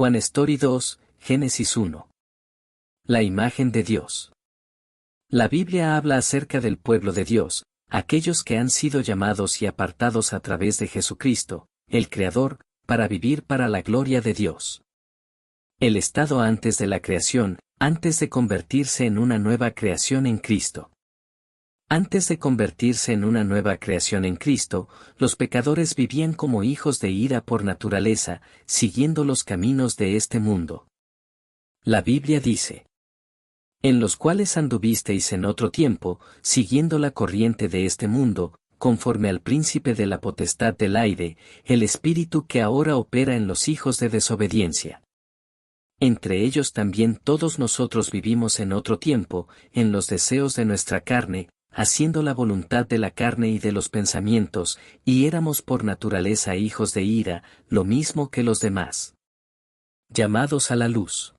One Story 2, Génesis 1. La imagen de Dios. La Biblia habla acerca del pueblo de Dios, aquellos que han sido llamados y apartados a través de Jesucristo, el Creador, para vivir para la gloria de Dios. El estado antes de la creación, antes de convertirse en una nueva creación en Cristo. Antes de convertirse en una nueva creación en Cristo, los pecadores vivían como hijos de ira por naturaleza, siguiendo los caminos de este mundo. La Biblia dice: en los cuales anduvisteis en otro tiempo, siguiendo la corriente de este mundo, conforme al príncipe de la potestad del aire, el espíritu que ahora opera en los hijos de desobediencia. Entre ellos también todos nosotros vivimos en otro tiempo, en los deseos de nuestra carne, haciendo la voluntad de la carne y de los pensamientos, y éramos por naturaleza hijos de ira, lo mismo que los demás. Llamados a la luz.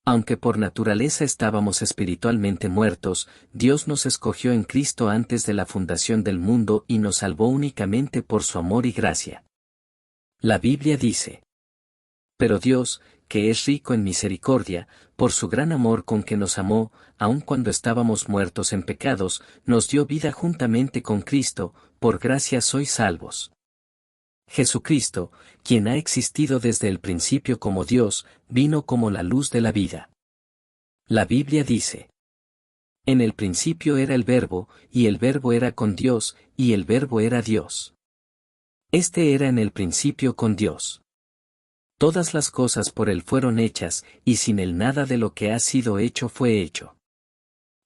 Aunque por naturaleza estábamos espiritualmente muertos, Dios nos escogió en Cristo antes de la fundación del mundo y nos salvó únicamente por su amor y gracia. La Biblia dice: pero Dios, que es rico en misericordia, por su gran amor con que nos amó, aun cuando estábamos muertos en pecados, nos dio vida juntamente con Cristo, por gracia sois salvos. Jesucristo, quien ha existido desde el principio como Dios, vino como la luz de la vida. La Biblia dice: en el principio era el Verbo, y el Verbo era con Dios, y el Verbo era Dios. Este era en el principio con Dios. Todas las cosas por él fueron hechas, y sin él nada de lo que ha sido hecho fue hecho.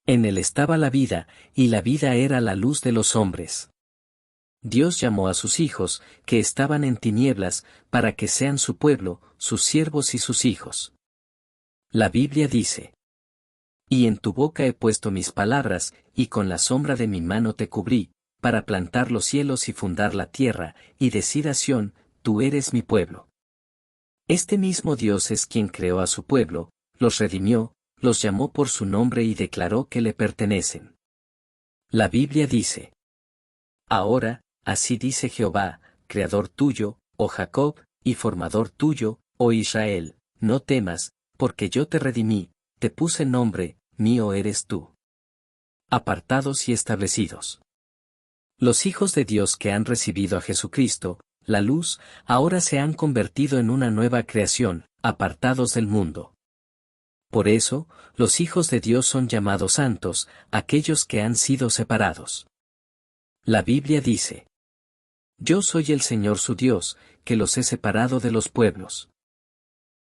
En él estaba la vida, y la vida era la luz de los hombres. Dios llamó a sus hijos, que estaban en tinieblas, para que sean su pueblo, sus siervos y sus hijos. La Biblia dice: y en tu boca he puesto mis palabras, y con la sombra de mi mano te cubrí, para plantar los cielos y fundar la tierra, y decir a Sión: tú eres mi pueblo. Este mismo Dios es quien creó a su pueblo, los redimió, los llamó por su nombre y declaró que le pertenecen. La Biblia dice: ahora, así dice Jehová, creador tuyo, oh Jacob, y formador tuyo, oh Israel, no temas, porque yo te redimí, te puse nombre, mío eres tú. Apartados y establecidos. Los hijos de Dios que han recibido a Jesucristo, la luz, ahora se han convertido en una nueva creación, apartados del mundo. Por eso, los hijos de Dios son llamados santos, aquellos que han sido separados. La Biblia dice: yo soy el Señor su Dios, que los he separado de los pueblos.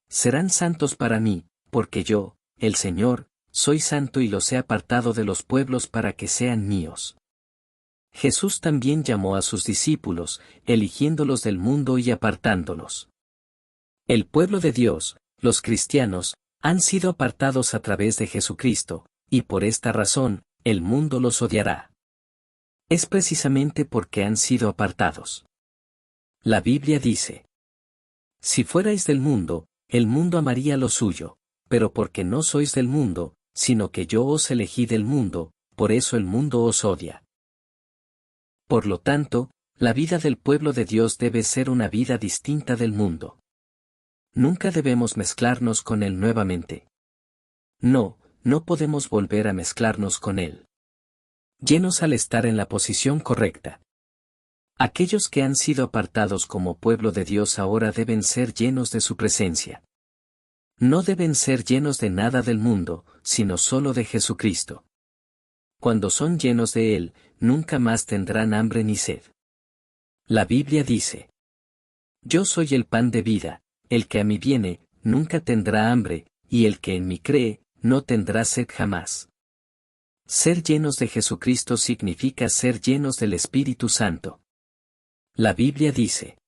Serán santos para mí, porque yo, el Señor, soy santo y los he apartado de los pueblos para que sean míos. Jesús también llamó a sus discípulos, eligiéndolos del mundo y apartándolos. El pueblo de Dios, los cristianos, han sido apartados a través de Jesucristo, y por esta razón, el mundo los odiará. Es precisamente porque han sido apartados. La Biblia dice: si fuerais del mundo, el mundo amaría lo suyo, pero porque no sois del mundo, sino que yo os elegí del mundo, por eso el mundo os odia. Por lo tanto, la vida del pueblo de Dios debe ser una vida distinta del mundo. Nunca debemos mezclarnos con él nuevamente. No podemos volver a mezclarnos con él. Llenos al estar en la posición correcta. Aquellos que han sido apartados como pueblo de Dios ahora deben ser llenos de su presencia. No deben ser llenos de nada del mundo, sino solo de Jesucristo. Cuando son llenos de Él, nunca más tendrán hambre ni sed. La Biblia dice: yo soy el pan de vida, el que a mí viene, nunca tendrá hambre, y el que en mí cree, no tendrá sed jamás. Ser llenos de Jesucristo significa ser llenos del Espíritu Santo. La Biblia dice: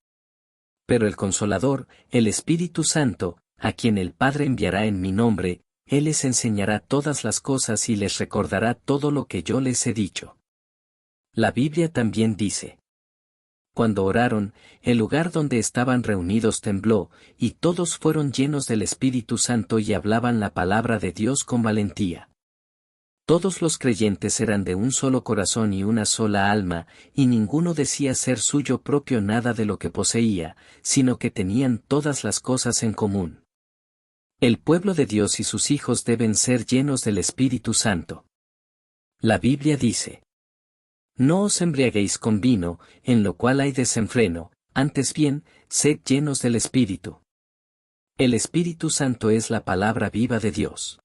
pero el Consolador, el Espíritu Santo, a quien el Padre enviará en mi nombre, Él les enseñará todas las cosas y les recordará todo lo que yo les he dicho. La Biblia también dice: cuando oraron, el lugar donde estaban reunidos tembló, y todos fueron llenos del Espíritu Santo y hablaban la palabra de Dios con valentía. Todos los creyentes eran de un solo corazón y una sola alma, y ninguno decía ser suyo propio nada de lo que poseía, sino que tenían todas las cosas en común. El pueblo de Dios y sus hijos deben ser llenos del Espíritu Santo. La Biblia dice: No os embriaguéis con vino, en lo cual hay desenfreno, antes bien, sed llenos del Espíritu. El Espíritu Santo es la palabra viva de Dios.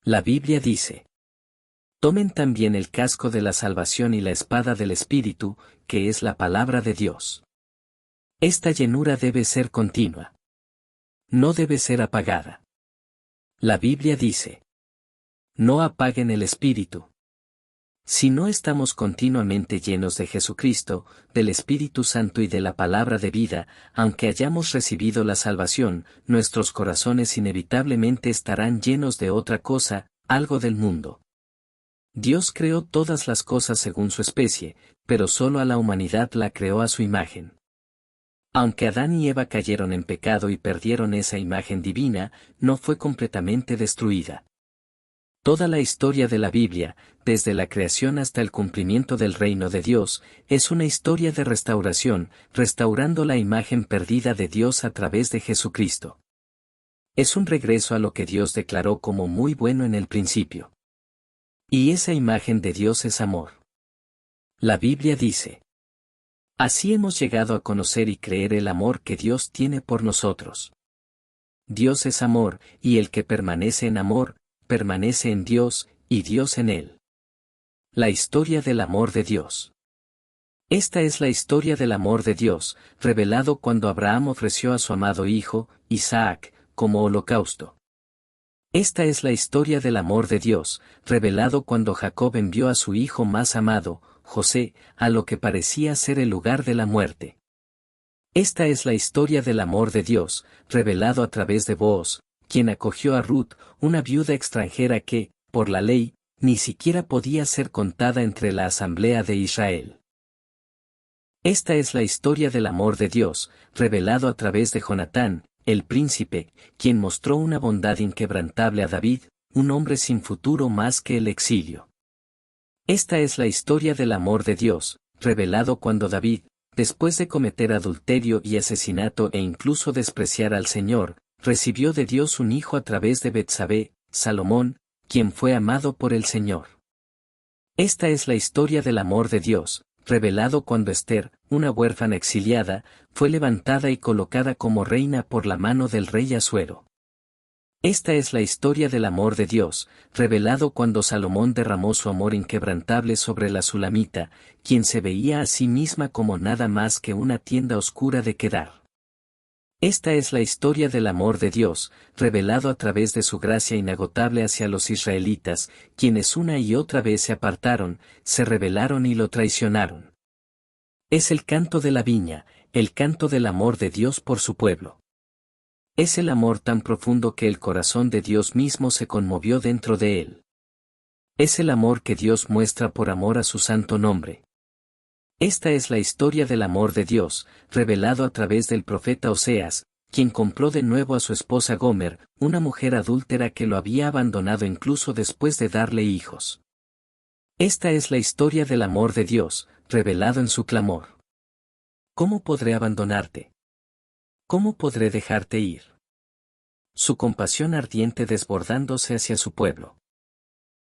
La Biblia dice: Tomen también el casco de la salvación y la espada del Espíritu, que es la palabra de Dios. Esta llenura debe ser continua. No debe ser apagada. La Biblia dice: No apaguen el Espíritu. Si no estamos continuamente llenos de Jesucristo, del Espíritu Santo y de la palabra de vida, aunque hayamos recibido la salvación, nuestros corazones inevitablemente estarán llenos de otra cosa, algo del mundo. Dios creó todas las cosas según su especie, pero solo a la humanidad la creó a su imagen. Aunque Adán y Eva cayeron en pecado y perdieron esa imagen divina, no fue completamente destruida. Toda la historia de la Biblia, desde la creación hasta el cumplimiento del reino de Dios, es una historia de restauración, restaurando la imagen perdida de Dios a través de Jesucristo. Es un regreso a lo que Dios declaró como muy bueno en el principio. Y esa imagen de Dios es amor. La Biblia dice: Así hemos llegado a conocer y creer el amor que Dios tiene por nosotros. Dios es amor, y el que permanece en amor, permanece en Dios, y Dios en él. La historia del amor de Dios. Esta es la historia del amor de Dios, revelado cuando Abraham ofreció a su amado hijo, Isaac, como holocausto. Esta es la historia del amor de Dios, revelado cuando Jacob envió a su hijo más amado, José, a lo que parecía ser el lugar de la muerte. Esta es la historia del amor de Dios, revelado a través de Booz, quien acogió a Ruth, una viuda extranjera que, por la ley, ni siquiera podía ser contada entre la asamblea de Israel. Esta es la historia del amor de Dios, revelado a través de Jonatán, el príncipe, quien mostró una bondad inquebrantable a David, un hombre sin futuro más que el exilio. Esta es la historia del amor de Dios, revelado cuando David, después de cometer adulterio y asesinato e incluso despreciar al Señor, recibió de Dios un hijo a través de Betsabé, Salomón, quien fue amado por el Señor. Esta es la historia del amor de Dios, revelado cuando Esther, una huérfana exiliada, fue levantada y colocada como reina por la mano del rey Asuero. Esta es la historia del amor de Dios, revelado cuando Salomón derramó su amor inquebrantable sobre la Sulamita, quien se veía a sí misma como nada más que una tienda oscura de Quedar. Esta es la historia del amor de Dios, revelado a través de su gracia inagotable hacia los israelitas, quienes una y otra vez se apartaron, se rebelaron y lo traicionaron. Es el canto de la viña, el canto del amor de Dios por su pueblo. Es el amor tan profundo que el corazón de Dios mismo se conmovió dentro de él. Es el amor que Dios muestra por amor a su santo nombre. Esta es la historia del amor de Dios, revelado a través del profeta Oseas, quien compró de nuevo a su esposa Gomer, una mujer adúltera que lo había abandonado incluso después de darle hijos. Esta es la historia del amor de Dios, revelado en su clamor. ¿Cómo podré abandonarte? ¿Cómo podré dejarte ir? Su compasión ardiente desbordándose hacia su pueblo.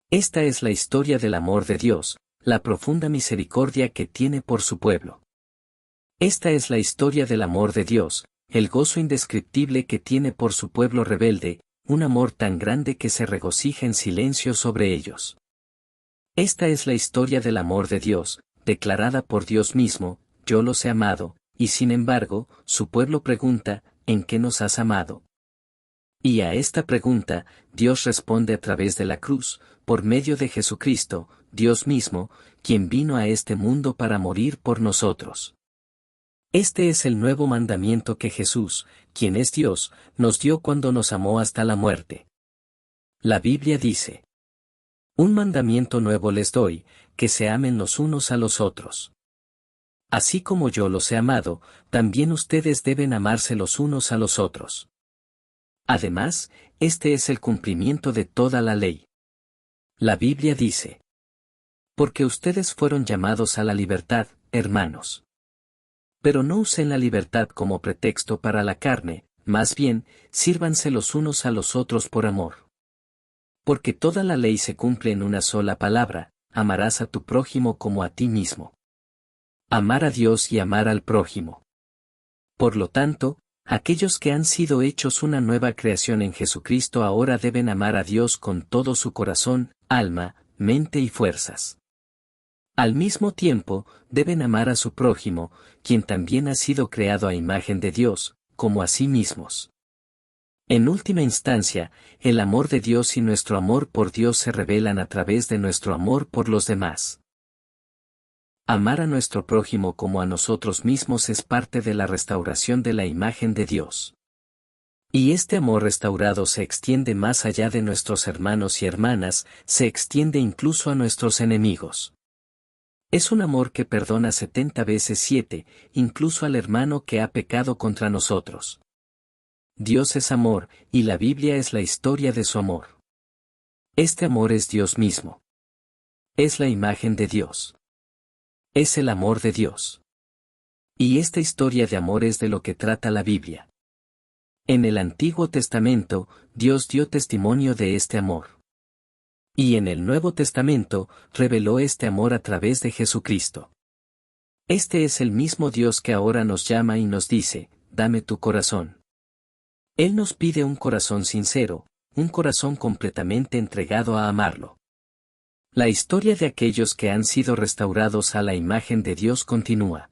Esta es la historia del amor de Dios, la profunda misericordia que tiene por su pueblo. Esta es la historia del amor de Dios, el gozo indescriptible que tiene por su pueblo rebelde, un amor tan grande que se regocija en silencio sobre ellos. Esta es la historia del amor de Dios, declarada por Dios mismo: yo los he amado, y sin embargo, su pueblo pregunta: ¿en qué nos has amado? Y a esta pregunta, Dios responde a través de la cruz, por medio de Jesucristo, Dios mismo, quien vino a este mundo para morir por nosotros. Este es el nuevo mandamiento que Jesús, quien es Dios, nos dio cuando nos amó hasta la muerte. La Biblia dice: un mandamiento nuevo les doy, que se amen los unos a los otros. Así como yo los he amado, también ustedes deben amarse los unos a los otros. Además, este es el cumplimiento de toda la ley. La Biblia dice: porque ustedes fueron llamados a la libertad, hermanos. Pero no usen la libertad como pretexto para la carne, más bien, sírvanse los unos a los otros por amor. Porque toda la ley se cumple en una sola palabra: amarás a tu prójimo como a ti mismo. Amar a Dios y amar al prójimo. Por lo tanto, aquellos que han sido hechos una nueva creación en Jesucristo ahora deben amar a Dios con todo su corazón, alma, mente y fuerzas. Al mismo tiempo, deben amar a su prójimo, quien también ha sido creado a imagen de Dios, como a sí mismos. En última instancia, el amor de Dios y nuestro amor por Dios se revelan a través de nuestro amor por los demás. Amar a nuestro prójimo como a nosotros mismos es parte de la restauración de la imagen de Dios. Y este amor restaurado se extiende más allá de nuestros hermanos y hermanas, se extiende incluso a nuestros enemigos. Es un amor que perdona 70 veces 7, incluso al hermano que ha pecado contra nosotros. Dios es amor, y la Biblia es la historia de su amor. Este amor es Dios mismo. Es la imagen de Dios. Es el amor de Dios. Y esta historia de amor es de lo que trata la Biblia. En el Antiguo Testamento, Dios dio testimonio de este amor. Y en el Nuevo Testamento, reveló este amor a través de Jesucristo. Este es el mismo Dios que ahora nos llama y nos dice: dame tu corazón. Él nos pide un corazón sincero, un corazón completamente entregado a amarlo. La historia de aquellos que han sido restaurados a la imagen de Dios continúa.